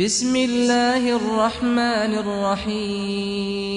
بسم اللہ الرحمن الرحیم.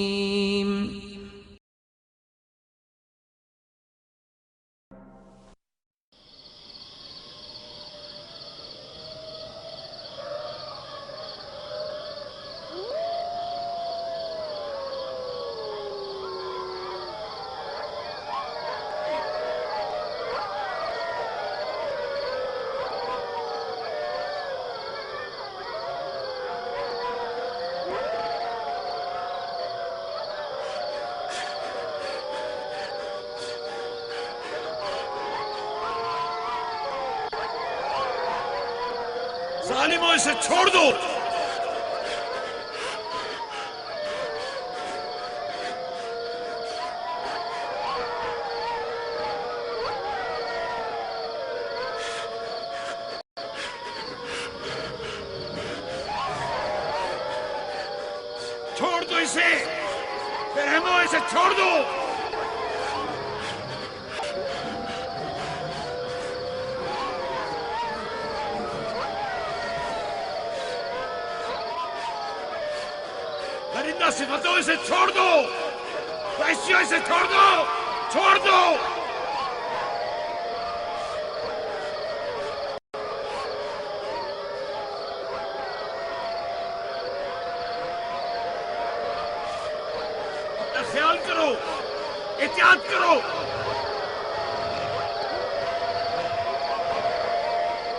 ظالموں اسے چھوڑ دو. چھوڑ دو اسے. رحمو اسے چھوڑ دو. درندہ صفتوں اسے چھوڑ دو. وحشیوں اسے چھوڑ دو. چھوڑ دو. اپنا خیال کرو. احتیاط کرو.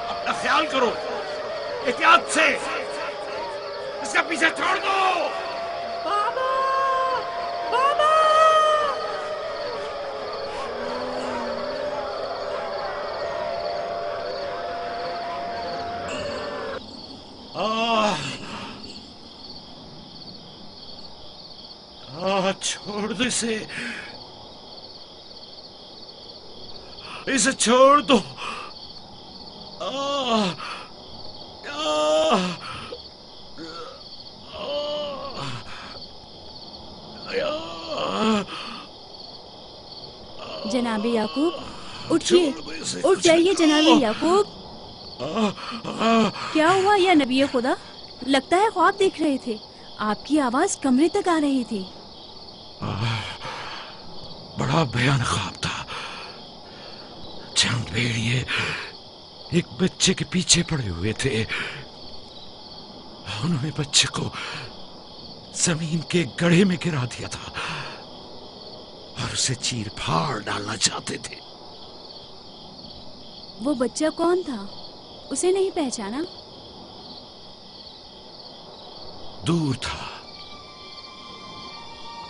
اپنا خیال کرو احتیاط سے. اس کا پیچھے چھوڑ دو. چھوڑ دو اسے. اسے چھوڑ دو. جناب یعقوب اٹھیے. اٹھ جائیے جناب یعقوب. کیا ہوا یا نبی خدا؟ لگتا ہے خواب دیکھ رہے تھے. آپ کی آواز کمرے تک آ رہی تھی. بڑا بیان خواب تھا. چند بھیڑیے ایک بچے کے پیچھے پڑے ہوئے تھے. انہوں نے بچے کو زمین کے گڑھے میں گرا دیا تھا اور اسے چیر پھاڑ ڈالنا چاہتے تھے. وہ بچہ کون تھا؟ اسے نہیں پہچانا؟ دور تھا.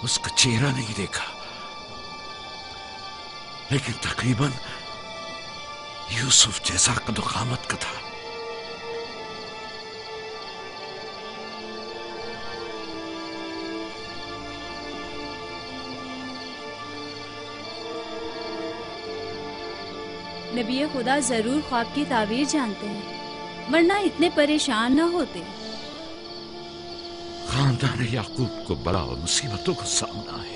اس کا چہرہ نہیں دیکھا لیکن تقریباً یوسف جیسا قد و قامت کا تھا. نبی خدا ضرور خواب کی تعبیر جانتے ہیں ورنہ اتنے پریشان نہ ہوتے. خاندان یعقوب کو بڑا مصیبتوں کا سامنا ہے.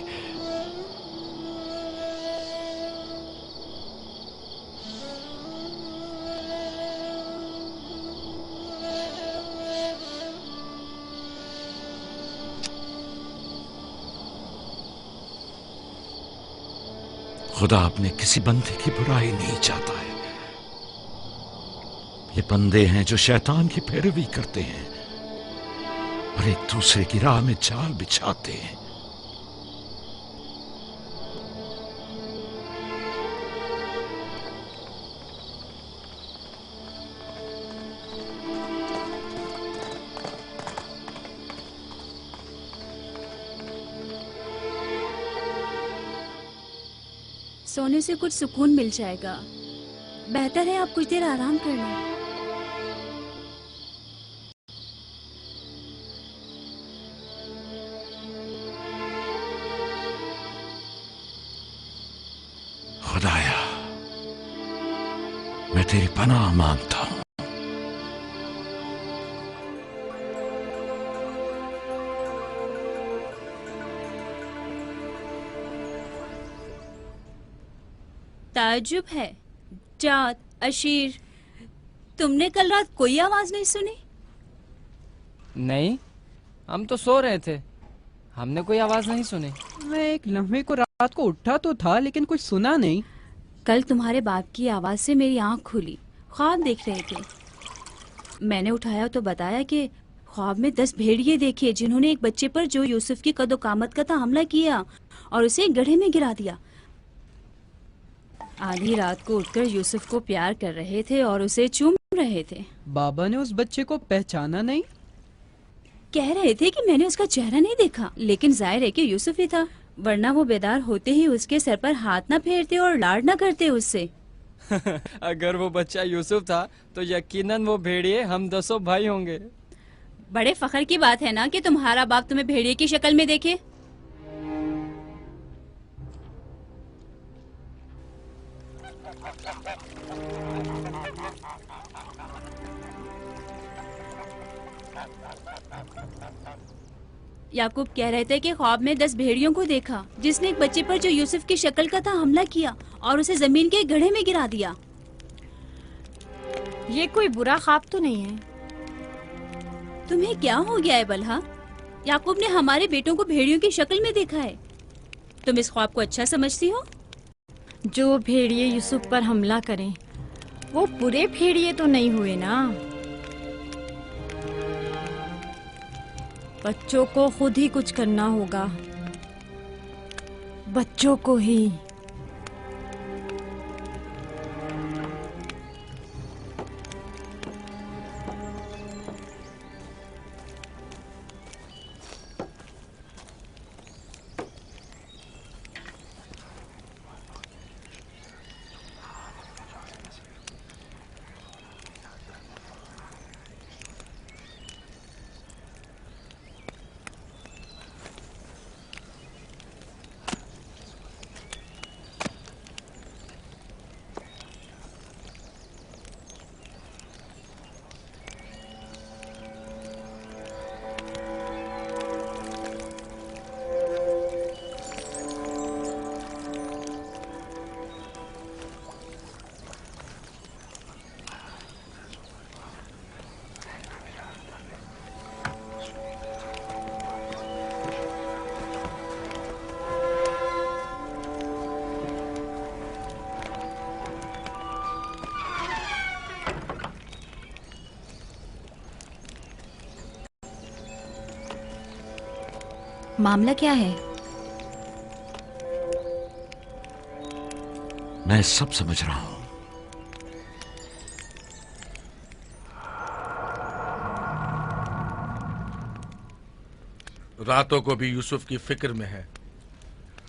خدا اپنے کسی بندے کی برائی نہیں چاہتا ہے. یہ بندے ہیں جو شیطان کی پیروی کرتے ہیں اور ایک دوسرے کی راہ میں جال بچھاتے ہیں. سونے سے کچھ سکون مل جائے گا. بہتر ہے آپ کچھ دیر آرام کر لیں. خدایا میں تیری پناہ مانگتا ہوں. تعجب ہے جات اشیر، تم نے کل رات کوئی آواز نہیں سنی؟ نہیں، ہم تو سو رہے تھے، ہم نے کوئی آواز نہیں سنی۔ میں ایک لمحے کو رات کو اٹھا تو تھا لیکن کچھ سنا نہیں۔ کل تمہارے باپ کی آواز سے میری آنکھ کھلی، خواب دیکھ رہے تھے۔ میں نے اٹھایا تو بتایا کہ خواب میں 10 بھیڑیے دیکھے جنہوں نے ایک بچے پر جو یوسف کی قد و قامت کا تھا حملہ کیا اور اسے ایک گڑھے میں گرا دیا۔ آدھی رات کو اٹھ کر یوسف کو پیار کر رہے تھے اور اسے چوم رہے تھے۔ بابا نے اس بچے کو پہچانا نہیں؟ کہہ رہے تھے کہ میں نے اس کا چہرہ نہیں دیکھا، لیکن ظاہر ہے کہ یوسف ہی تھا، ورنہ وہ بیدار ہوتے ہی اس کے سر پر ہاتھ نہ پھیرتے اور لاڈ نہ کرتے اس سے۔ اگر وہ بچہ یوسف تھا تو یقیناً وہ بھیڑیے ہم 10 بھائی ہوں گے۔ بڑے فخر کی بات ہے نا کہ تمہارا باپ تمہیں بھیڑیے کی شکل میں دیکھے۔ یعقوب کہہ رہے تھے کہ خواب میں 10 بھیڑیوں کو دیکھا جس نے ایک بچے پر جو یوسف کی شکل کا تھا حملہ کیا اور اسے زمین کے گڑھے میں گرا دیا۔ یہ کوئی برا خواب تو نہیں ہے؟ تمہیں کیا ہو گیا ہے بلہا؟ یعقوب نے ہمارے بیٹوں کو بھیڑیوں کی شکل میں دیکھا ہے۔ تم اس خواب کو اچھا سمجھتی ہو؟ جو بھیڑیے یوسف پر حملہ کریں وہ برے بھیڑیے تو نہیں ہوئے نا؟ بچوں کو خود ہی کچھ کرنا ہوگا، بچوں کو ہی۔ معاملہ کیا ہے؟ میں سب سمجھ رہا ہوں۔ راتوں کو بھی یوسف کی فکر میں ہے،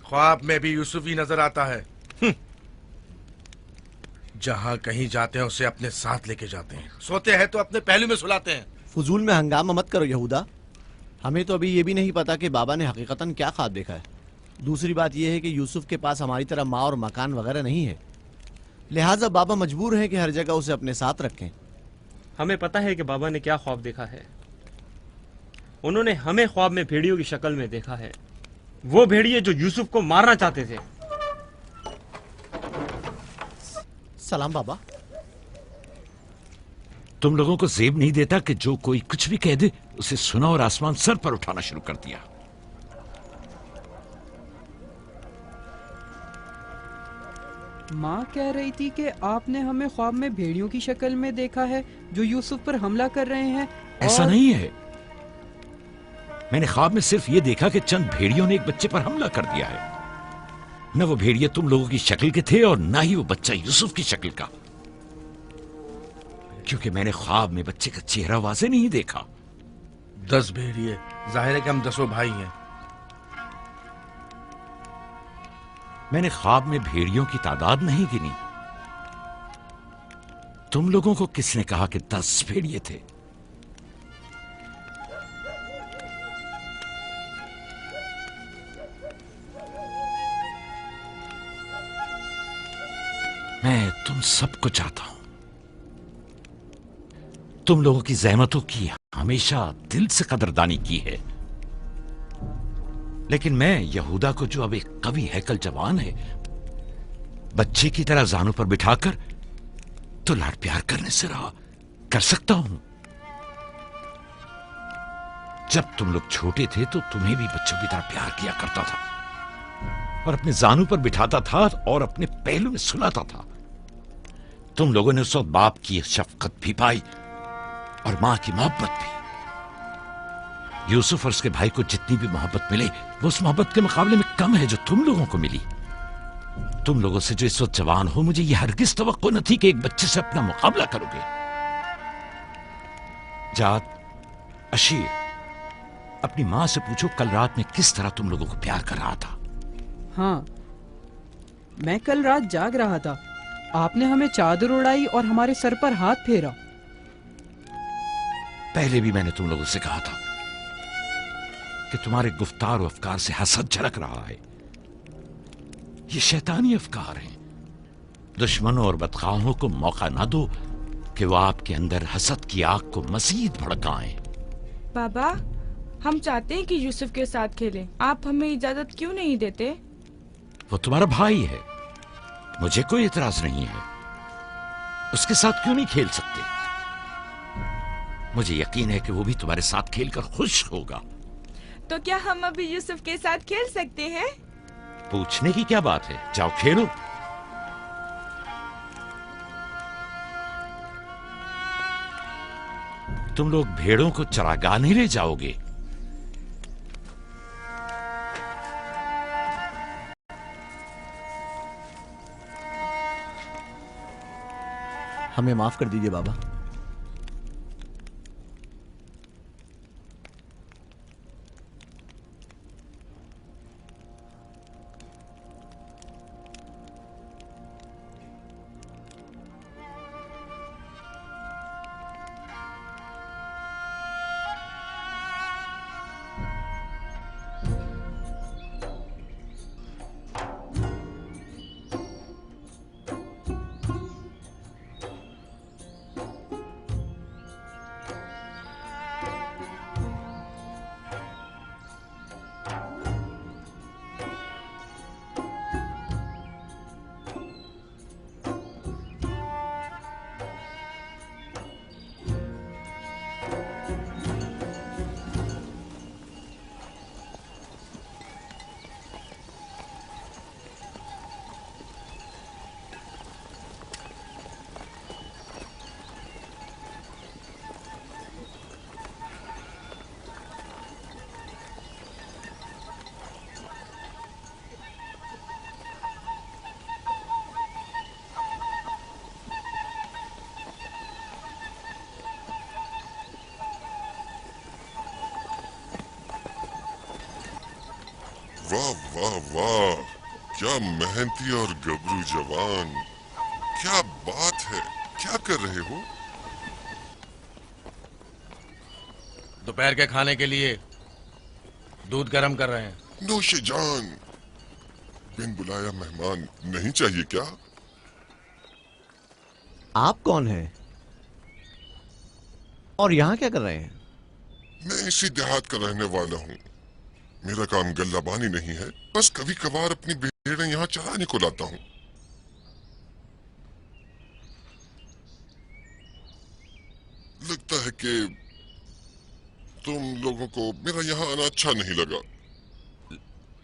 خواب میں بھی یوسف ہی نظر آتا ہے۔ جہاں کہیں جاتے ہیں اسے اپنے ساتھ لے کے جاتے ہیں، سوتے ہیں تو اپنے پہلو میں سلاتے ہیں۔ فضول میں ہنگامہ مت کرو یہودا، ہمیں تو ابھی یہ بھی نہیں پتا کہ بابا نے حقیقتاً کیا خواب دیکھا ہے۔ دوسری بات یہ ہے کہ یوسف کے پاس ہماری طرح ماں اور مکان وغیرہ نہیں ہے، لہٰذا بابا مجبور ہیں کہ ہر جگہ اسے اپنے ساتھ رکھیں۔ ہمیں پتا ہے کہ بابا نے کیا خواب دیکھا ہے، انہوں نے ہمیں خواب میں بھیڑیوں کی شکل میں دیکھا ہے، وہ بھیڑیے جو یوسف کو مارنا چاہتے تھے۔ سلام بابا۔ تم لوگوں کو زیب نہیں دیتا کہ جو کوئی کچھ بھی کہہ دے اسے سنا اور آسمان سر پر اٹھانا شروع کر دیا۔ ماں کہہ رہی تھی کہ آپ نے ہمیں خواب میں بھیڑیوں کی شکل میں دیکھا ہے جو یوسف پر حملہ کر رہے ہیں۔ ایسا نہیں ہے، میں نے خواب میں صرف یہ دیکھا کہ چند بھیڑیوں نے ایک بچے پر حملہ کر دیا ہے۔ نہ وہ بھیڑیے تم لوگوں کی شکل کے تھے اور نہ ہی وہ بچہ یوسف کی شکل کا، کیونکہ میں نے خواب میں بچے کا چہرہ واضح نہیں دیکھا۔ 10 بھیڑیے، ظاہر ہے کہ ہم 10 بھائی ہیں۔ میں نے خواب میں بھیڑیوں کی تعداد نہیں گنی۔ تم لوگوں کو کس نے کہا کہ 10 بھیڑیے تھے؟ میں تم سب کو چاہتا ہوں، تم لوگوں کی زحمتوں کی ہمیشہ دل سے قدردانی کی ہے، لیکن میں یہودا کو جو اب ایک قوی ہیکل جوان ہے بچے کی طرح زانوں پر بٹھا کر تو لاڈ پیار کرنے سے رہا کر سکتا ہوں؟ जब तुम लोग छोटे थे तो तुम्हें भी बच्चों की तरह प्यार किया करता था और अपने जानू पर बिठाता था और अपने पहलू में सुलाता था। तुम लोगों ने उस वक्त बाप की शफकत भी पाई और मां की मोहब्बत भी। यूसुफ और उसके भाई को जितनी भी मोहब्बत मिली वो उस मोहब्बत के मुकाबले में कम है जो तुम लोगों को मिली। तुम लोगों से जो इस वक्त जवान हो, मुझे यह हरगिज तवक्को न थी कि एक बच्चे से अपना मुकाबला करोगे। जाद, अशीर, अपनी मां से पूछो कल रात में किस तरह तुम लोगों को प्यार कर रहा था। हाँ, मैं कल रात जाग रहा था, आपने हमें चादर उड़ाई और हमारे सर पर हाथ फेरा। पहले भी मैंने तुम लोगों से कहा था कि तुम्हारे गुफ्तार और अफकार से हसद झलक रहा है। ये शैतानी अफकार हैं। दुश्मनों और बदखाहों को मौका ना दो कि वो आपके अंदर हसद की आग को मजीद भड़काएं। बाबा, हम चाहते हैं कि यूसुफ के साथ खेलें, आप हमें इजाजत क्यों नहीं देते? वो तुम्हारा भाई है, मुझे कोई इतराज नहीं है। उसके साथ क्यों नहीं खेल सकते? मुझे यकीन है कि वो भी तुम्हारे साथ खेलकर खुश होगा। तो क्या हम अभी यूसुफ के साथ खेल सकते हैं? पूछने की क्या बात है, जाओ खेलो। तुम लोग भेड़ों को चरागाह नहीं ले जाओगे? हमें माफ कर दीजिए बाबा। वाह वाह वाह, क्या मेहनती और गबरू जवान, क्या बात है, क्या कर रहे हो? दोपहर के खाने के लिए दूध गर्म कर रहे हैं। नौशे जान, बिन बुलाया मेहमान नहीं चाहिए क्या? आप कौन हैं और यहाँ क्या कर रहे हैं? मैं इसी देहात का रहने वाला हूँ। मेरा काम गल्लाबानी नहीं है, बस कभी कभार अपनी भेड़ें यहाँ चराने को लाता हूँ। लगता है कि तुम लोगों को मेरा यहाँ आना अच्छा नहीं लगा।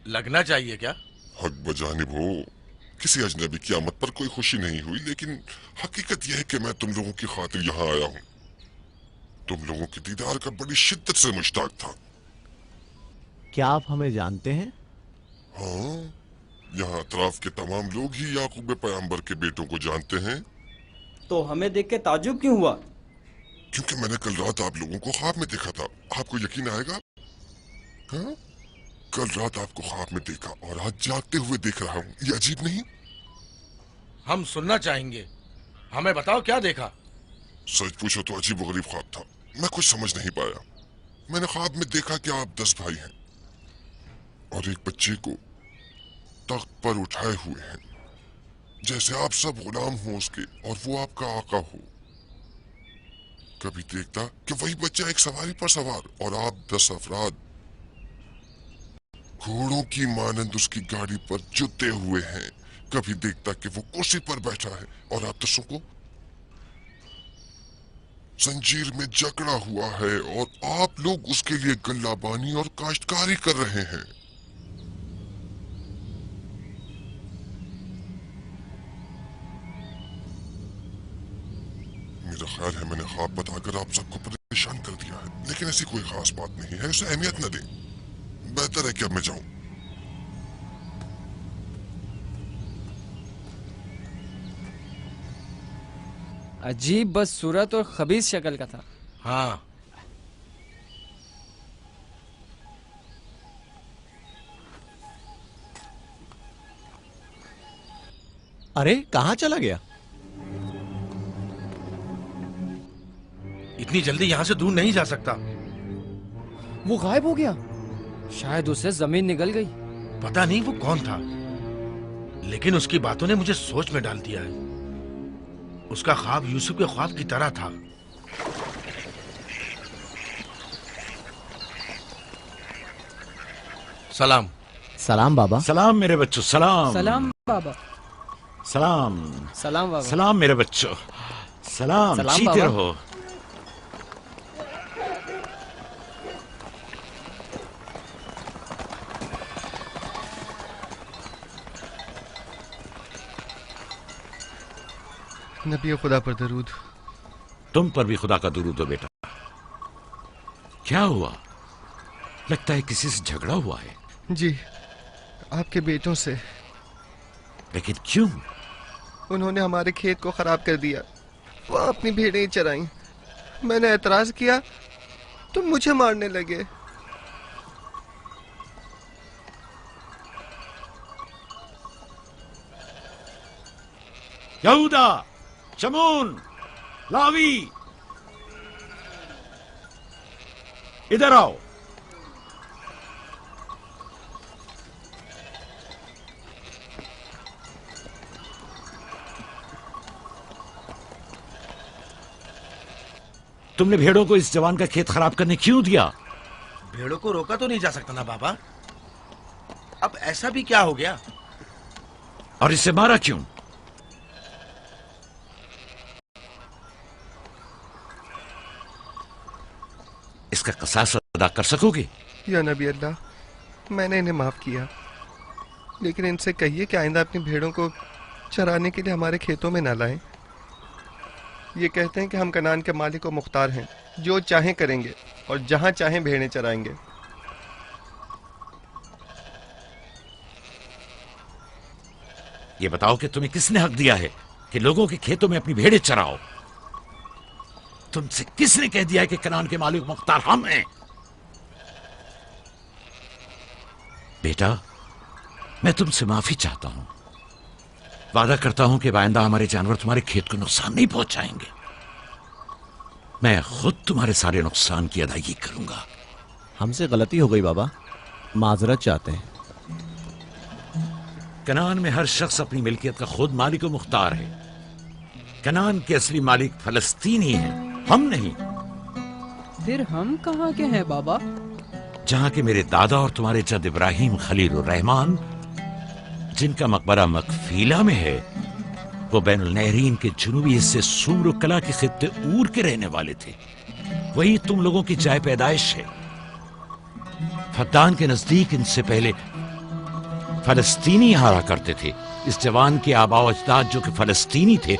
लगना चाहिए क्या? हक बजानिब हो, किसी अजनबी की आमद पर कोई खुशी नहीं हुई, लेकिन हकीकत यह है कि मैं तुम लोगों की खातिर यहाँ आया हूँ। तुम लोगों के दीदार का बड़ी शिद्दत से मुश्ताक था। क्या आप हमें जानते हैं? हाँ, यहाँ अतराफ के तमाम लोग ही याकूब पैगंबर के बेटों को जानते हैं। तो हमें देख के ताज्जुब क्यों हुआ? क्योंकि मैंने कल रात आप लोगों को ख्वाब में देखा था। आपको यकीन आएगा? हाँ? कल रात आपको ख्वाब में देखा और आज जागते हुए देख रहा हूँ। ये अजीब नहीं? हम सुनना चाहेंगे, हमें बताओ क्या देखा? सच पूछो तो अजीब व गरीब ख्वाब था, मैं कुछ समझ नहीं पाया। मैंने ख्वाब में देखा कि आप 10 भाई हैं और एक बच्चे को तख्त पर उठाए हुए हैं, जैसे आप सब गुलाम हो उसके और वो आपका आका हो। कभी देखता कि वही बच्चा एक सवारी पर सवार और आप 10 अफराद घोड़ों की मानंद उसकी गाड़ी पर जुते हुए हैं। कभी देखता कि वो कुर्सी पर बैठा है और आप 10 को जंजीर में जकड़ा हुआ है और आप लोग उसके लिए गल्लाबानी और काश्तकारी कर रहे हैं। मेरा ख्याल है मैंने ख्वाब बताकर आप सबको परेशान कर दिया है, लेकिन ऐसी कोई खास बात नहीं है, उसे अहमियत न दें। बेहतर है कि अब मैं जाऊं। अजीब बस सूरत और खबीस शक्ल का था। हाँ, अरे कहाँ चला गया? इतनी जल्दी यहाँ से दूर नहीं जा सकता। वो गायब हो गया। शायद उसे जमीन निगल गई। पता नहीं वो कौन था, लेकिन उसकी बातों ने मुझे सोच में डाल दिया है। उसका ख्वाब यूसुफ के ख्वाब की तरह था। सलाम। सलाम बाबा। सलाम मेरे बच्चों, सलाम। सलाम बाबा। सलाम। सलाम बाबा। सलाम मेरे बच्चों, सलाम। सलाम जीते बाबा। रहो। नबी खुदा पर दरूद। तुम पर भी खुदा का दुरूद हो बेटा। क्या हुआ? लगता है किसी से झगड़ा हुआ है। जी, आपके बेटों से। लेकिन क्यों? उन्होंने हमारे खेत को खराब कर दिया। वो अपनी भेड़ें ही चराई। मैंने एतराज किया तो मुझे मारने लगे। यहूदा, शमून, लावी, इधर आओ। तुमने भेड़ों को इस जवान का खेत खराब करने क्यों दिया? भेड़ों को रोका तो नहीं जा सकता ना बाबा। अब ऐसा भी क्या हो गया? और इसे मारा क्यों? इसका क़सास अदा कर सकोगे? या नबी अल्लाह, मैंने इन्हें माफ किया, लेकिन इनसे कहिए कि आइंदा अपनी भेड़ों को चराने के लिए हमारे खेतों में न लाएं। ये कहते हैं कि हम कनान के मालिक और मुख्तार हैं, जो चाहें करेंगे और जहां चाहें भेड़ें चराएंगे। ये बताओ कि तुम्हें किसने हक दिया है कि लोगों के खेतों में अपनी भेड़ें चराओ? तुमसे किसने कह दिया है कि कनान के मालिक मुख्तार हम हैं? बेटा, मैं तुमसे माफी चाहता हूं। वादा करता हूं कि आइंदा हमारे जानवर तुम्हारे खेत को नुकसान नहीं पहुंचाएंगे। मैं खुद तुम्हारे सारे नुकसान की अदायगी करूंगा। हमसे गलती हो गई बाबा, माजरत चाहते हैं। कनान में हर शख्स अपनी मिल्कियत का खुद मालिक और मुख्तार है। कनान के असली मालिक फलस्तीनी हैं, हम नहीं। फिर हम कहाँ के हैं बाबा? जहां के मेरे दादा और तुम्हारे जद इब्राहिम खलीलुर रहमान, जिनका मकबरा मकफीला में है, वो बैनुल नहरीन के जुनूबी हिस्से सूर और कला के खित्ते ऊर के रहने वाले थे। वही तुम लोगों की जाय पैदाइश है। फद्दान के नजदीक इनसे पहले फलस्तीनी हारा करते थे। इस जवान के आबाओ अजदाद जो कि फलस्तीनी थे,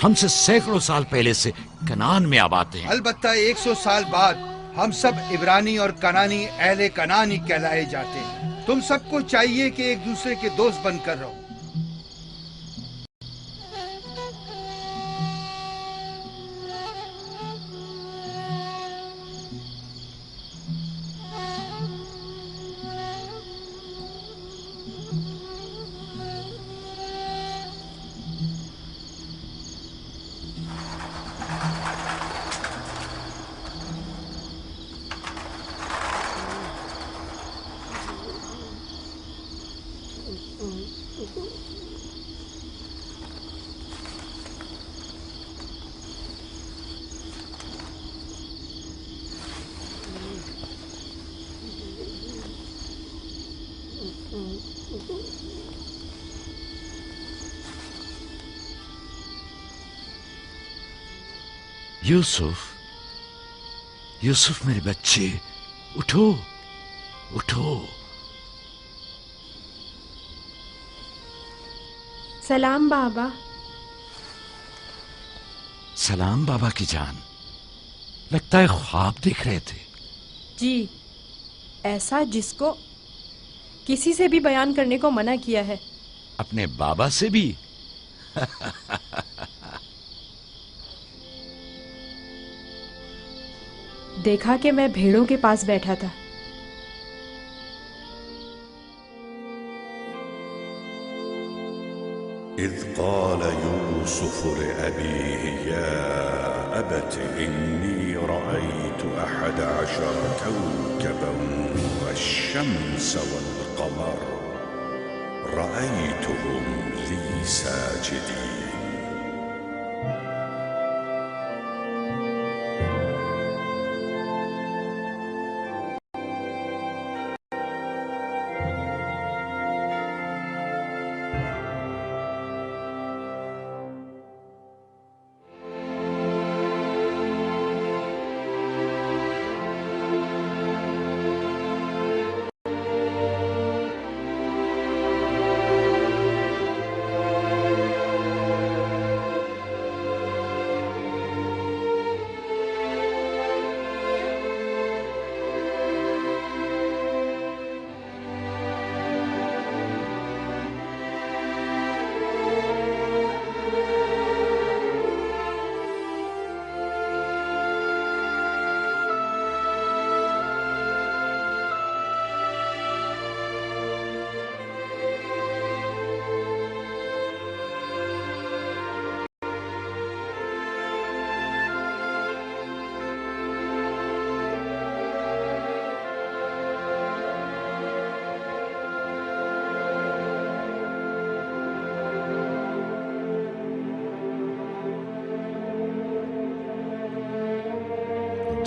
हमसे सैकड़ों साल पहले से कनान में आबाद हैं। अलबत्ता 100 साल बाद हम सब इब्रानी और कनानी अहले कनानी कहलाए जाते हैं। तुम सबको चाहिए कि एक दूसरे के दोस्त बनकर रहो। यूसुफ, यूसुफ मेरे बच्चे, उठो उठो। सलाम बाबा। सलाम बाबा की जान, लगता है ख्वाब देख रहे थे। जी, ऐसा जिसको किसी से भी बयान करने को मना किया है। अपने बाबा से भी? देखा कि मैं भेड़ों के पास बैठा था। إذ قال يوسف لأبيه يا أبت إني رأيت 11 كوكبا والشمس والقمر رأيتهم لي ساجدين.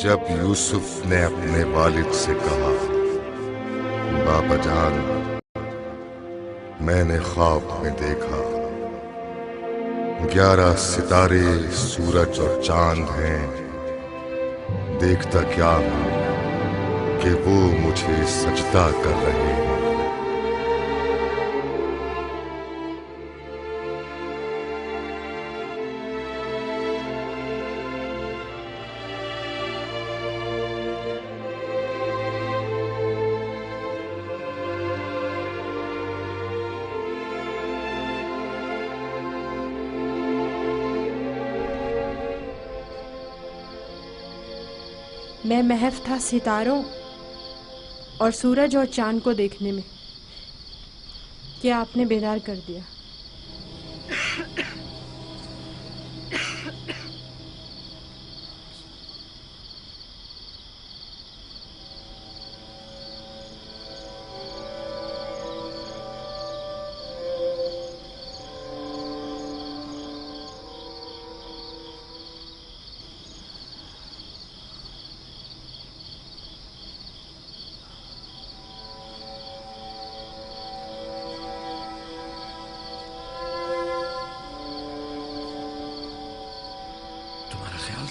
जब यूसुफ ने अपने वालिद से कहा, बाबा जान, मैंने ख्वाब में देखा 11 सितारे, सूरज और चांद हैं, देखता क्या हूं कि वो मुझे सजदा कर रहे हैं। मैं महफ था सितारों और सूरज और चांद को देखने में कि आपने बेदार कर दिया।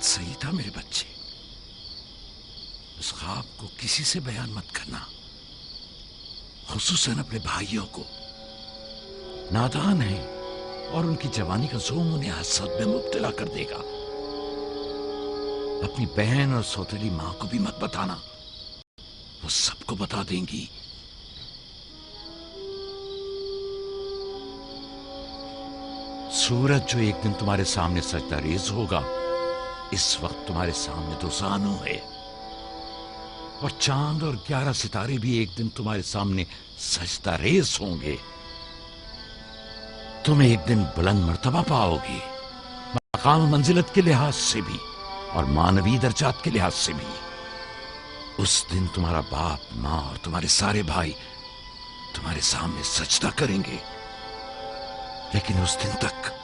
सही था मेरे बच्चे, इस ख्वाब को किसी से बयान मत करना, खुसूसन अपने भाइयों को। नादान है और उनकी जवानी का जोम उन्हें हसद में मुब्तला कर देगा। अपनी बहन और सौतेली मां को भी मत बताना, वो सबको बता देंगी। सूरज जो एक दिन तुम्हारे सामने सजदा रेज होगा, इस वक्त तुम्हारे सामने तो जानू है, और चांद और 11 सितारे भी एक दिन तुम्हारे सामने सजदा रेज होंगे। तुम एक दिन बुलंद मर्तबा पाओगे, मकाम मंजिलत के लिहाज से भी और मानवी दर्जात के लिहाज से भी। उस दिन तुम्हारा बाप, मां और तुम्हारे सारे भाई तुम्हारे सामने सजदा करेंगे। लेकिन उस दिन तक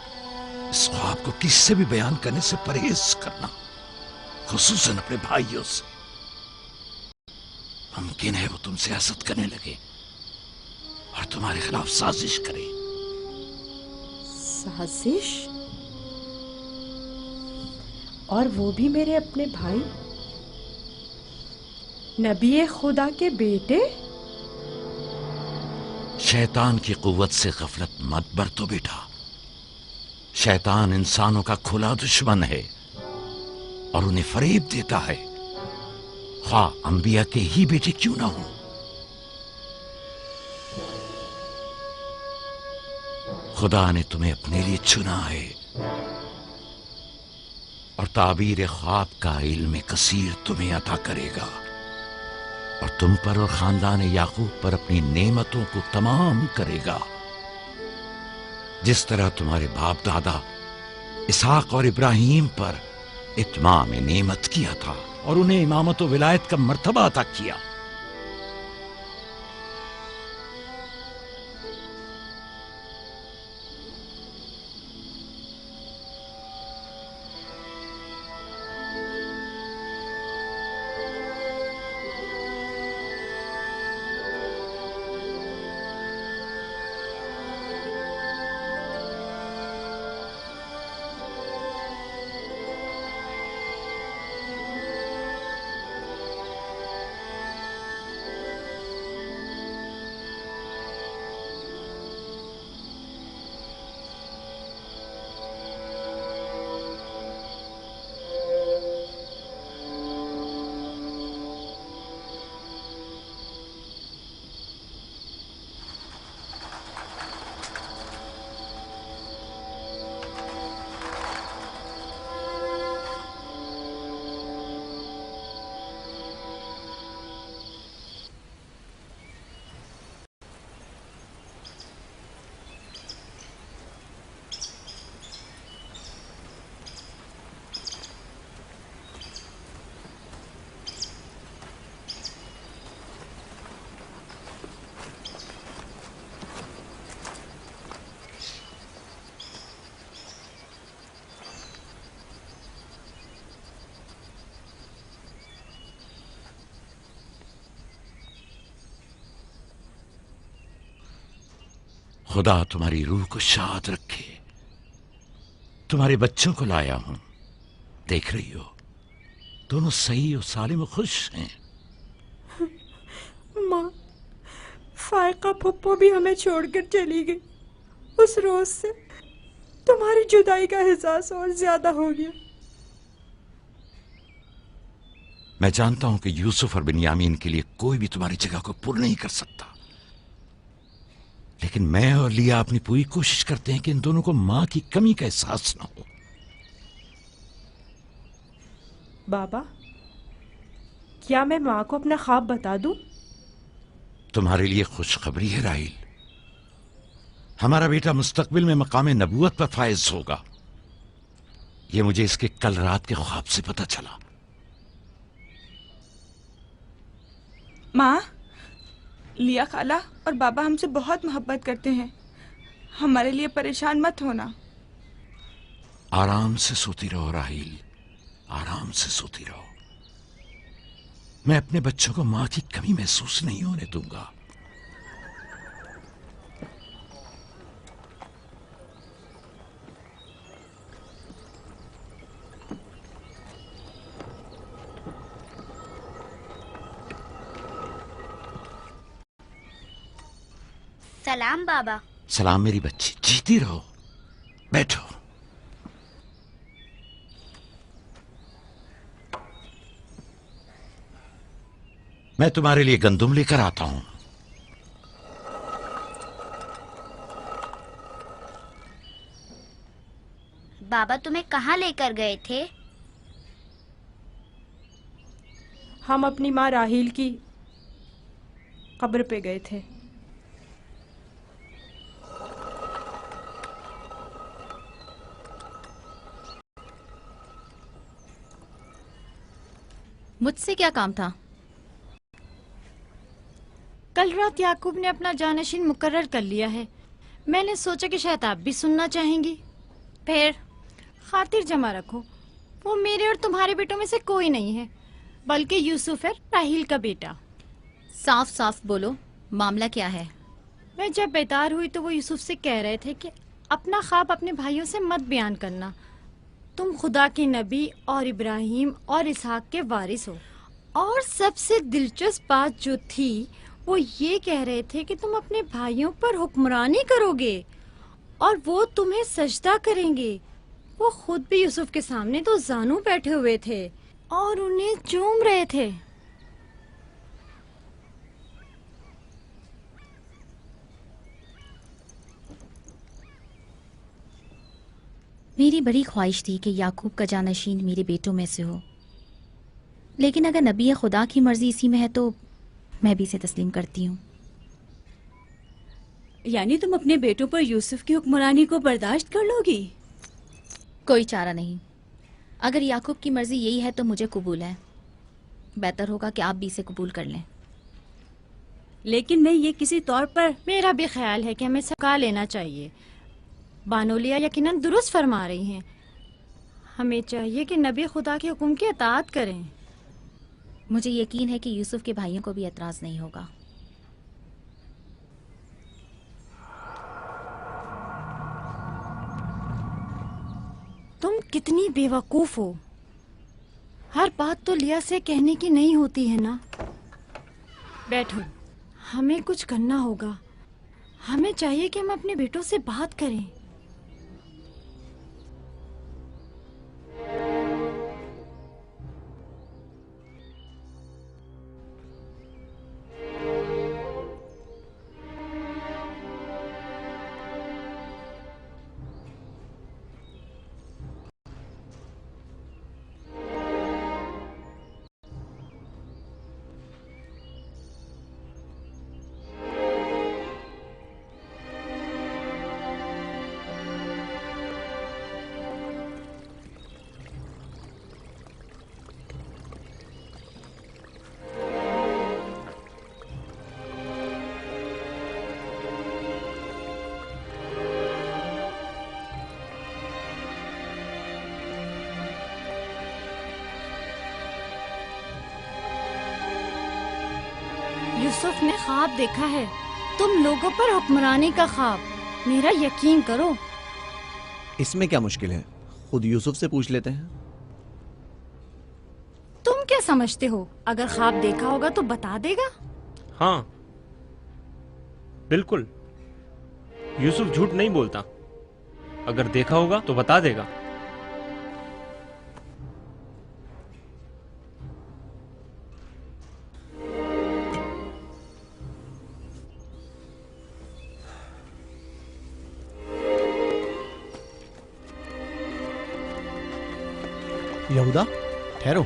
इस ख्वाब को किसी से भी बयान करने से परहेज करना, खुसूसन अपने भाइयों से। मुमकिन है वो तुमसे हसद करने लगे और तुम्हारे खिलाफ साजिश करे। साजिश? और वो भी मेरे अपने भाई? नबी खुदा के बेटे? शैतान की कुव्वत से गफलत मत बरतो बेटा। शैतान इंसानों का खुला दुश्मन है और उन्हें फरेब देता है, ख्वा अंबिया के ही बेटे क्यों ना हो। खुदा ने तुम्हें अपने लिए चुना है और ताबीर ख्वाब का इल्म कसीर तुम्हें अता करेगा और तुम पर और खानदान याकूब पर अपनी नेमतों को तमाम करेगा, जिस तरह तुम्हारे बाप दादा इसहाक और इब्राहिम पर इत्माम नेमत किया था और उन्हें इमामत व विलायत का मर्तबा अता किया। खुदा तुम्हारी रूह को शाद रखे। तुम्हारे बच्चों को लाया हूं, देख रही हो दोनों सही और सालिम और खुश हैं। माँ, फायका पप्पो भी हमें छोड़कर चली गई। उस रोज से तुम्हारी जुदाई का एहसास और ज्यादा हो गया। मैं जानता हूं कि यूसुफ और बिन्यामीन के लिए कोई भी तुम्हारी जगह को पूर्ण नहीं कर सकता, लेकिन मैं और लिया अपनी पूरी कोशिश करते हैं कि इन दोनों को मां की कमी का एहसास ना हो। बाबा, क्या मैं माँ को अपना ख्वाब बता दूं? तुम्हारे लिए खुशखबरी है राहिल, हमारा बेटा मुस्तकबिल में मकाम नबूवत पर फायज होगा। यह मुझे इसके कल रात के ख्वाब से पता चला। माँ, लिया खाला और बाबा हमसे बहुत मोहब्बत करते हैं, हमारे लिए परेशान मत होना। आराम से सोती रहो राहिल, आराम से सोती रहो। मैं अपने बच्चों को मां की कमी महसूस नहीं होने दूंगा। सलाम बाबा। सलाम मेरी बच्ची, जीती रहो। बैठो। मैं तुम्हारे लिए गंदुम लेकर आता हूं। बाबा तुम्हें कहाँ लेकर गए थे? हम अपनी माँ राहील की कब्र पे गए थे। मुझसे क्या काम था? कल रात याकूब ने अपना जानशीन मुकर्रर कर लिया है। मैंने सोचा कि शायद आप भी सुनना चाहेंगी। फिर खातिर जमा रखो, वो मेरे और तुम्हारे बेटों में से कोई नहीं है, बल्कि यूसुफ है, राहील का बेटा। साफ साफ बोलो, मामला क्या है? मैं जब बेदार हुई तो वो यूसुफ से कह रहे थे कि अपना ख्वाब अपने भाइयों से मत बयान करना। तुम खुदा के नबी और इब्राहिम और इसहाक के वारिस हो اور سب سے دلچسپ بات جو تھی وہ یہ کہہ رہے تھے کہ تم اپنے بھائیوں پر حکمرانی کرو گے اور وہ تمہیں سجدہ کریں گے۔ وہ خود بھی یوسف کے سامنے تو زانو بیٹھے ہوئے تھے اور انہیں چوم رہے تھے۔ میری بڑی خواہش تھی کہ یعقوب کا جانشین میرے بیٹوں میں سے ہو، لیکن اگر نبی خدا کی مرضی اسی میں ہے تو میں بھی اسے تسلیم کرتی ہوں۔ یعنی تم اپنے بیٹوں پر یوسف کی حکمرانی کو برداشت کر لو گی؟ کوئی چارہ نہیں، اگر یعقوب کی مرضی یہی ہے تو مجھے قبول ہے، بہتر ہوگا کہ آپ بھی اسے قبول کر لیں۔ لیکن میں یہ کسی طور پر، میرا بھی خیال ہے کہ ہمیں سکا لینا چاہیے۔ بانولیا یقیناً درست فرما رہی ہیں، ہمیں چاہیے کہ نبی خدا کے حکم کی اطاعت کریں۔ مجھے یقین ہے کہ یوسف کے بھائیوں کو بھی اعتراض نہیں ہوگا۔ تم کتنی بے وقوف ہو، ہر بات تو لیا سے کہنے کی نہیں ہوتی ہے نا۔ بیٹھو، ہمیں کچھ کرنا ہوگا، ہمیں چاہیے کہ ہم اپنے بیٹوں سے بات کریں۔ یوسف نے خواب دیکھا ہے، تم لوگوں پر حکمرانی کا خواب، میرا یقین کرو۔ اس میں کیا مشکل ہے، خود یوسف سے پوچھ لیتے ہیں۔ تم کیا سمجھتے ہو، اگر خواب دیکھا ہوگا تو بتا دے گا؟ ہاں بالکل، یوسف جھوٹ نہیں بولتا، اگر دیکھا ہوگا تو بتا دے گا۔ یہودا ٹھہرو،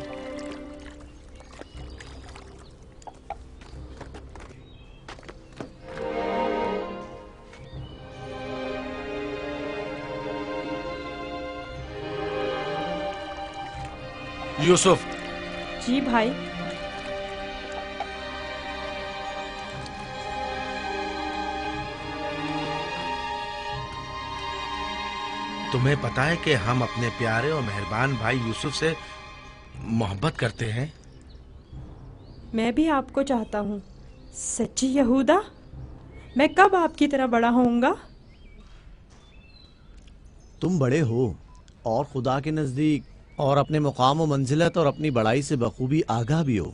یوسف۔ جی بھائی۔ تمہیں پتا ہے کہ ہم اپنے پیارے اور مہربان بھائی یوسف سے محبت کرتے ہیں۔ میں بھی آپ کو چاہتا ہوں۔ سچی یہودا، میں کب آپ کی طرح بڑا ہوں گا؟ تم بڑے ہو اور خدا کے نزدیک اور اپنے مقام و منزلت اور اپنی بڑائی سے بخوبی آگاہ بھی ہو۔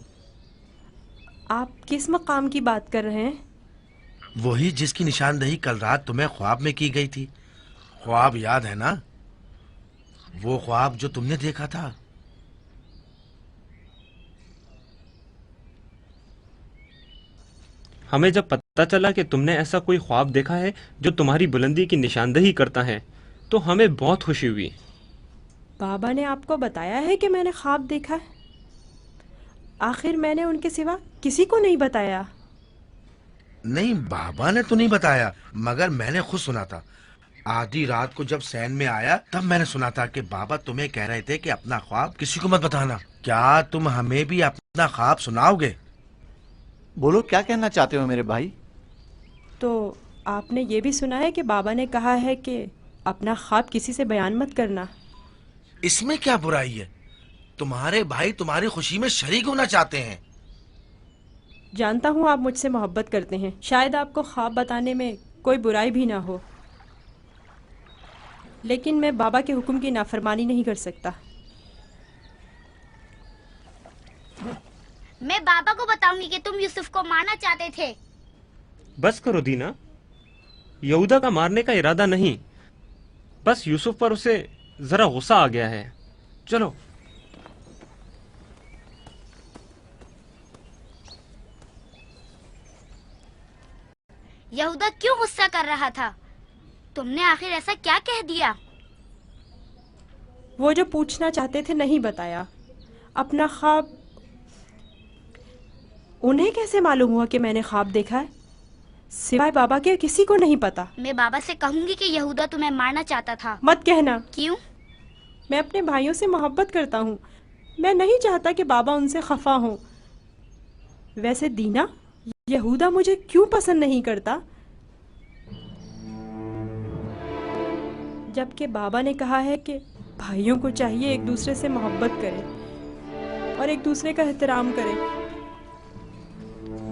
آپ کس مقام کی بات کر رہے ہیں؟ وہی جس کی نشاندہی کل رات تمہیں خواب میں کی گئی تھی۔ خواب یاد ہے نا؟ وہ خواب جو تم نے دیکھا تھا۔ ہمیں جب پتہ چلا کہ تم نے ایسا کوئی خواب دیکھا ہے جو تمہاری بلندی کی نشاندہی کرتا ہے تو ہمیں بہت خوشی ہوئی۔ بابا نے آپ کو بتایا ہے کہ میں نے خواب دیکھا ہے؟ آخر میں نے ان کے سوا کسی کو نہیں بتایا۔ نہیں، بابا نے تو نہیں بتایا، مگر میں نے خود سنا تھا۔ آدھی رات کو جب سین میں آیا تب میں نے سنا تھا کہ بابا تمہیں کہہ رہے تھے کہ اپنا خواب کسی کو مت بتانا۔ کیا تم ہمیں بھی اپنا خواب سناؤ گے؟ بولو، کیا کہنا چاہتے ہو میرے بھائی؟ تو آپ نے یہ بھی سنا ہے کہ بابا نے کہا ہے کہ اپنا خواب کسی سے بیان مت کرنا۔ اس میں کیا برائی ہے؟ تمہارے بھائی تمہاری خوشی میں شریک ہونا چاہتے ہیں۔ جانتا ہوں آپ مجھ سے محبت کرتے ہیں، شاید آپ کو خواب بتانے میں کوئی برائی بھی نہ ہو، لیکن میں بابا کے حکم کی نافرمانی نہیں کر سکتا۔ میں بابا کو بتاؤں گی کہ تم یوسف کو مارنا چاہتے تھے. بس کرو دینا، یہودا کا مارنے کا ارادہ نہیں، بس یوسف پر اسے ذرا غصہ آ گیا ہے. چلو. یہودا کیوں غصہ کر رہا تھا؟ تم نے آخر ایسا کیا کہہ دیا؟ وہ جو پوچھنا چاہتے تھے نہیں بتایا. اپنا خواب انہیں کیسے معلوم ہوا کہ میں نے خواب دیکھا ہے؟ سوائے بابا کے کسی کو نہیں پتا. میں بابا سے کہوں گی کہ یہودا تمہیں مارنا چاہتا تھا. مت کہنا. کیوں؟ میں اپنے بھائیوں سے محبت کرتا ہوں. میں نہیں چاہتا کہ بابا ان سے خفا ہوں. ویسے دینا، یہودا مجھے کیوں پسند نہیں کرتا؟ جبکہ بابا نے کہا ہے کہ بھائیوں کو چاہیے ایک دوسرے سے محبت کرے اور ایک دوسرے کا احترام کرے.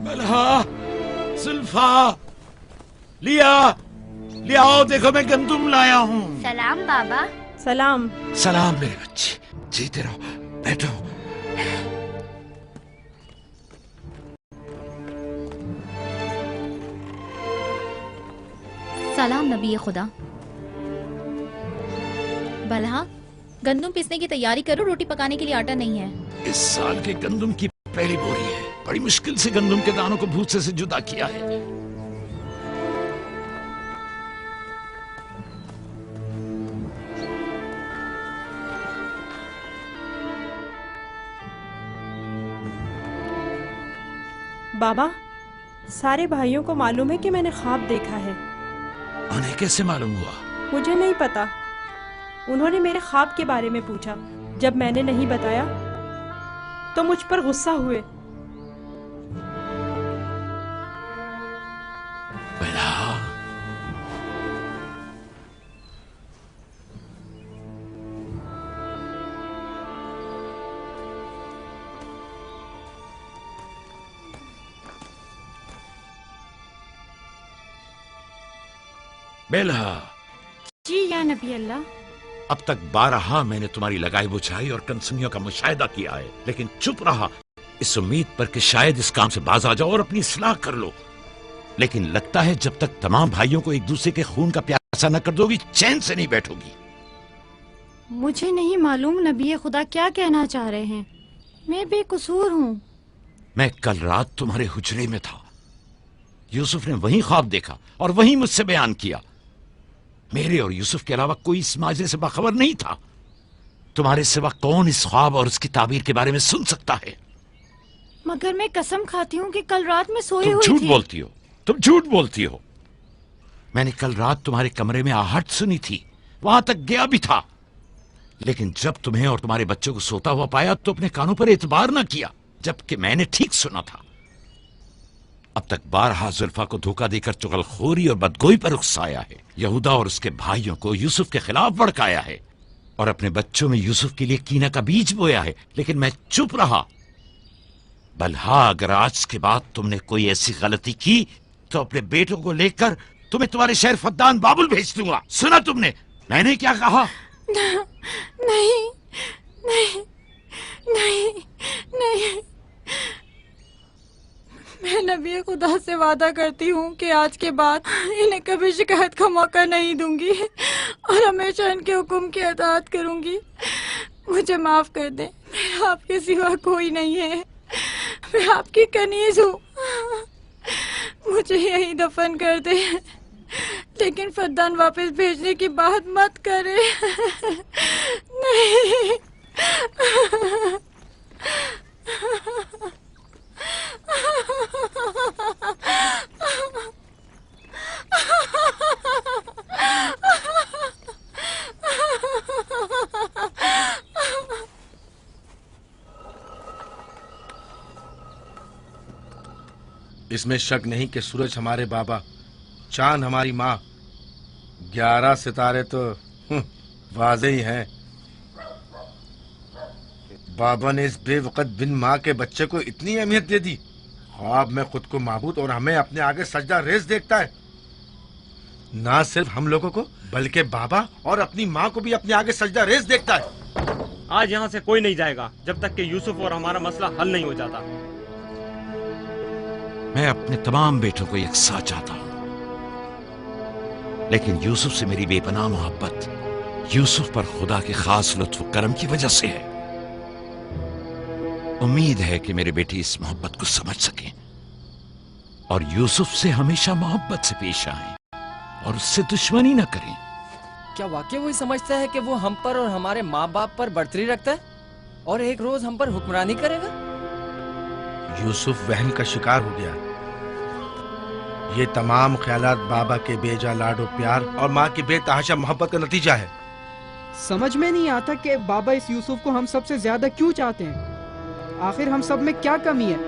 ملہا، زلفا، لیا آؤ، دیکھو میں گندم لایا ہوں. سلام بابا. سلام. سلام میرے بچے، جیتے رہو، بیٹھو. سلام نبی خدا. بلہا، گندم پیسنے کی تیاری کرو، روٹی پکانے کے لیے آٹا نہیں ہے. اس سال کے گندم کی پہلی بوری ہے. بڑی مشکل سے گندم کے دانوں کو بھوسے سے جدا کیا ہے. بابا، سارے بھائیوں کو معلوم ہے کہ میں نے خواب دیکھا ہے. انہیں کیسے معلوم ہوا؟ مجھے نہیں پتا. انہوں نے میرے خواب کے بارے میں پوچھا. جب میں نے نہیں بتایا تو مجھ پر غصہ ہوئے. بیلہا. جی یا نبی اللہ. اب تک بارہا میں نے تمہاری لگائی بچھائی اور کنسنیوں کا مشاہدہ کیا ہے، لیکن چپ رہا اس امید پر کہ شاید اس کام سے باز آ جاؤ اور اپنی اصلاح کر لو. لیکن لگتا ہے جب تک تمام بھائیوں کو ایک دوسرے کے خون کا پیاسا نہ کر دو گی، چین سے نہیں بیٹھو گی. مجھے نہیں معلوم نبی خدا کیا کہنا چاہ رہے ہیں. میں بے قصور ہوں. میں کل رات تمہارے حجرے میں تھا. یوسف نے وہیں خواب دیکھا اور وہیں مجھ سے بیان کیا. میرے اور یوسف کے علاوہ کوئی اس معجزے سے باخبر نہیں تھا. تمہارے سوا کون اس خواب اور اس کی تعبیر کے بارے میں سن سکتا ہے؟ مگر میں قسم کھاتی ہوں کہ کل رات میں سوئی ہوئی تھی. تم جھوٹ بولتی ہو. میں نے کل رات تمہارے کمرے میں آہٹ سنی تھی، وہاں تک گیا بھی تھا. لیکن جب تمہیں اور تمہارے بچوں کو سوتا ہوا پایا تو اپنے کانوں پر اعتبار نہ کیا، جبکہ میں نے ٹھیک سنا تھا. اب تک بارہا زلفا کو دھوکہ دے کر چغل خوری اور بدگوئی پر اکسایا ہے. یہودا اور اس کے بھائیوں کو یوسف کے خلاف بھڑکایا ہے اور اپنے بچوں میں یوسف کے لیے کینہ کا بیج بویا ہے. لیکن میں چپ رہا. بلہا، اگر آج کے بعد تم نے کوئی ایسی غلطی کی تو اپنے بیٹوں کو لے کر تمہیں تمہارے شہر فدان بابل بھیج دوں گا. سنا تم نے میں نے کیا کہا؟ نہیں نہیں نہیں نہیں. میں نبی خدا سے وعدہ کرتی ہوں کہ آج کے بعد انہیں کبھی شکایت کا موقع نہیں دوں گی اور ہمیشہ ان کے حکم کی اطاعت کروں گی. مجھے معاف کر دیں، میں آپ کے سوا کوئی نہیں ہے. میں آپ کی کنیز ہوں. مجھے یہی دفن کر دیں، لیکن فدان واپس بھیجنے کی بات مت کرے. نہیں. اس میں شک نہیں کہ سورج ہمارے بابا، چاند ہماری ماں، 11 ستارے تو واضح ہی ہیں. بابا نے اس بے وقت بن ماں کے بچے کو اتنی اہمیت دے دی. خواب میں خود کو معبود اور ہمیں اپنے آگے سجدہ ریز دیکھتا ہے. نہ صرف ہم لوگوں کو بلکہ بابا اور اپنی ماں کو بھی اپنے آگے سجدہ ریز دیکھتا ہے. آج یہاں سے کوئی نہیں جائے گا جب تک کہ یوسف اور ہمارا مسئلہ حل نہیں ہو جاتا. मैं अपने तमाम बेटों को यकसा चाहता हूं, लेकिन यूसुफ से मेरी बेपनाह मोहब्बत यूसुफ पर खुदा के खास लुत्फ करम की वजह से है। उम्मीद है कि मेरे बेटे इस मोहब्बत को समझ सकें और यूसुफ से हमेशा मोहब्बत से पेश आएं और उससे दुश्मनी न करें। क्या वाकई वही समझता है कि वो हम पर और हमारे माँ बाप पर बढ़तरी रखता है और एक रोज हम पर हुक्मरानी करेगा? यूसुफ वहम का शिकार हो गया। ये तमाम ख्यालात बाबा के बेजा लाड और प्यार और माँ की बेतहाशा मोहब्बत का नतीजा है। समझ में नहीं आता कि बाबा इस यूसुफ को हम सबसे ज्यादा क्यों चाहते हैं। आखिर हम सब में क्या कमी है?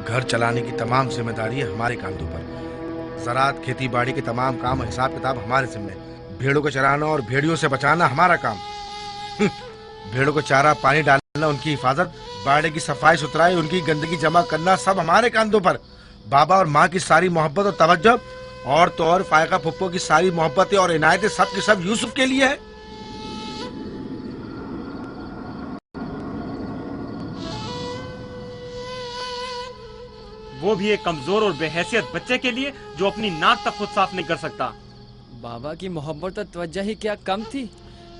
घर चलाने की तमाम जिम्मेदारी है हमारे कांधों पर। ज़राअत, खेती बाड़ी के तमाम काम और हिसाब किताब हमारे जिम्मे। भेड़ों को चराना और भेड़ियों से बचाना हमारा काम। भेड़ों को चारा पानी डालना, उनकी हिफाजत, बाड़े की सफाई सुथराई, उनकी गंदगी जमा करना सब हमारे कांधों पर। बाबा और माँ की सारी मोहब्बत और तवज्जो और तो और फायका फुप्पो की सारी मोहब्बतें और इनायतें सब की सब यूसुफ के लिए है। वो भी एक कमजोर और बेहैसियत बच्चे के लिए जो अपनी नाक तक खुद साफ नहीं कर सकता। बाबा की मोहब्बत और तवज्जो ही क्या कम थी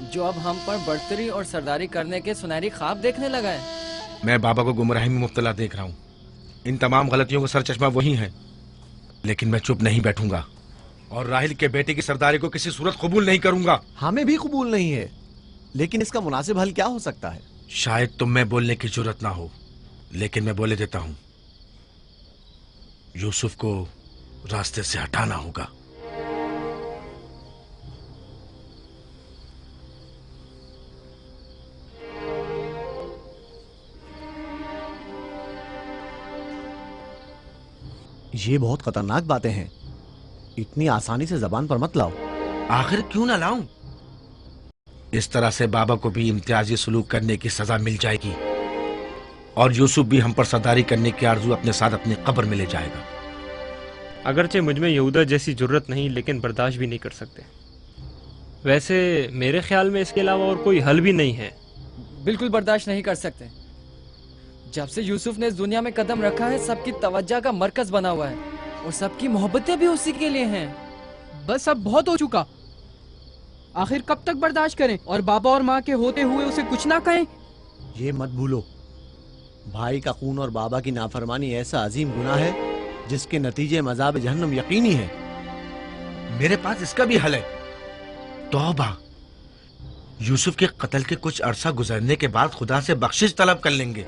जो अब हम पर बढ़तरी और सरदारी करने के सुनहरी ख्वाब देखने लगा है। मैं बाबा को गुमराही में मुब्तला देख रहा हूँ। इन तमाम गलतियों का सरचश्मा वही है, लेकिन मैं चुप नहीं बैठूंगा और राहिल के बेटे की सरदारी को किसी सूरत कबूल नहीं करूंगा। हमें भी कबूल नहीं है, लेकिन इसका मुनासिब हल क्या हो सकता है? शायद तुम में बोलने की जरूरत ना हो, लेकिन मैं बोले देता हूँ। यूसुफ को रास्ते से हटाना होगा। ये बहुत खतरनाक बातें हैं, इतनी आसानी से जबान पर मत लाओ। आखिर क्यों ना लाऊं? इस तरह से बाबा को भी इम्तियाजी सलूक करने की सजा मिल जाएगी और यूसुफ भी हम पर सरदारी करने की आरजू अपने साथ अपनी कब्र में ले जाएगा। अगरचे मुझ में यहूदा जैसी जरूरत नहीं, लेकिन बर्दाश्त भी नहीं कर सकते। वैसे मेरे ख्याल में इसके अलावा और कोई हल भी नहीं है। बिल्कुल बर्दाश्त नहीं कर सकते। जब से यूसुफ ने इस दुनिया में कदम रखा है, सबकी तवज्जो का मरकज बना हुआ है और सबकी मोहब्बतें भी उसी के लिए हैं। बस अब बहुत हो चुका। आखिर कब तक बर्दाश्त करें और बाबा और माँ के होते हुए उसे कुछ ना कहें? ये मत भूलो, भाई का खून और बाबा की नाफरमानी ऐसा अजीम गुनाह है जिसके नतीजे मज़ाब जहन्नम यकीनी है। मेरे पास इसका भी हल है, तौबा। यूसुफ के कत्ल के कुछ अरसा गुजरने के बाद खुदा से बख्शिश तलब कर लेंगे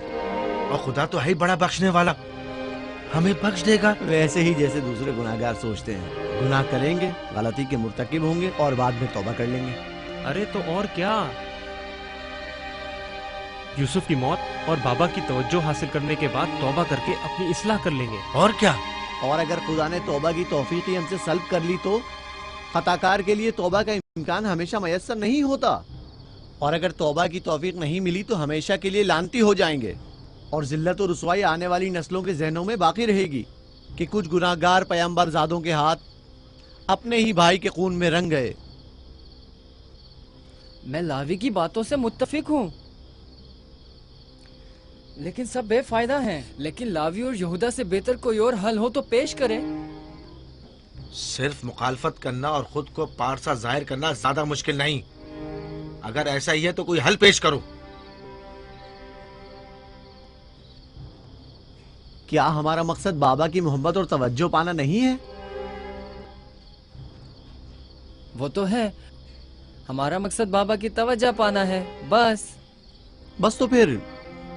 और खुदा तो है ही बड़ा बख्शने वाला, हमें बख्श देगा। वैसे ही जैसे दूसरे गुनाहगार सोचते हैं, गुनाह करेंगे, गलती के मुर्तकिब होंगे और बाद में तौबा कर लेंगे। अरे तो और क्या, यूसुफ की मौत और बाबा की तवज्जो हासिल करने के बाद तौबा करके अपनी इस्लाह कर लेंगे। और क्या? और अगर खुदा ने तौबा की तौफीक ही हमसे सल्ब कर ली तो खताकार के लिए तौबा का इम्कान हमेशा मयस्सर नहीं होता, और अगर तौबा की तौफीक नहीं मिली तो हमेशा के लिए लानती हो जाएंगे और जिल्लत और रुसवाई आने वाली नस्लों के जहनों में बाकी रहेगी कि कुछ गुनाहगार पैगंबर ज़ादों के हाथ अपने ही भाई के खून में रंग गए। मैं लावी की बातों से मुत्तफिक हूँ, लेकिन सब बेफायदा हैं। लेकिन लावी और यहूदा से बेहतर कोई और हल हो तो पेश करें। सिर्फ मुखालफत करना और खुद को पारसा जाहिर करना ज्यादा मुश्किल नहीं। अगर ऐसा ही है तो कोई हल पेश करो। क्या हमारा मकसद बाबा की मोहब्बत और तवज्जो पाना नहीं है? वो तो है, हमारा मकसद बाबा की तवज्जो पाना है। बस तो फिर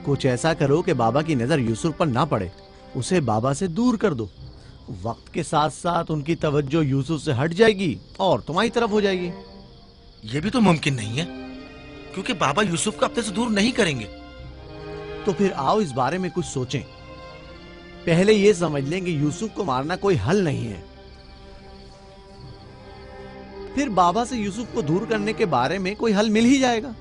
कुछ ऐसा करो कि बाबा की नजर यूसुफ पर ना पड़े, उसे बाबा से दूर कर दो। वक्त के साथ साथ उनकी तवज्जो यूसुफ से हट जाएगी और तुम्हारी तरफ हो जाएगी। यह भी तो मुमकिन नहीं है, क्योंकि बाबा यूसुफ को अपने से दूर नहीं करेंगे। तो फिर आओ इस बारे में कुछ सोचें। पहले ये समझ लें कि यूसुफ को मारना कोई हल नहीं है, फिर बाबा से यूसुफ को दूर करने के बारे में कोई हल मिल ही जाएगा।